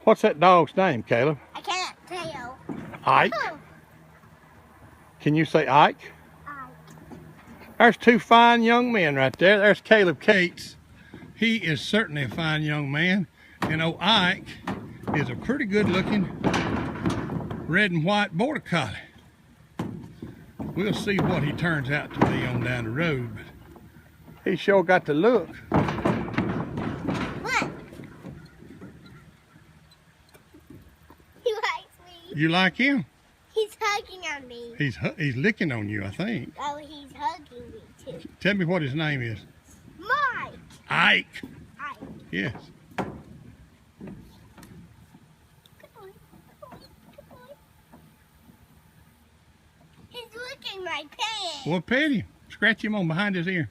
What's that dog's name, Caleb? I can't tell. Ike? Oh. Can you say Ike? Ike. There's two fine young men right there. There's Caleb Cates. He is certainly a fine young man. And old Ike is a pretty good looking red and white border collie. We'll see what he turns out to be on down the road, but he sure got the look. What? He likes me. You like him? He's hugging on me. He's licking on you, I think. Oh, he's hugging me too. Tell me what his name is. Mike. Ike. Ike. Yes. Good boy. Good boy. Good boy. He's licking my pants. Well, pet him. Scratch him on behind his ear.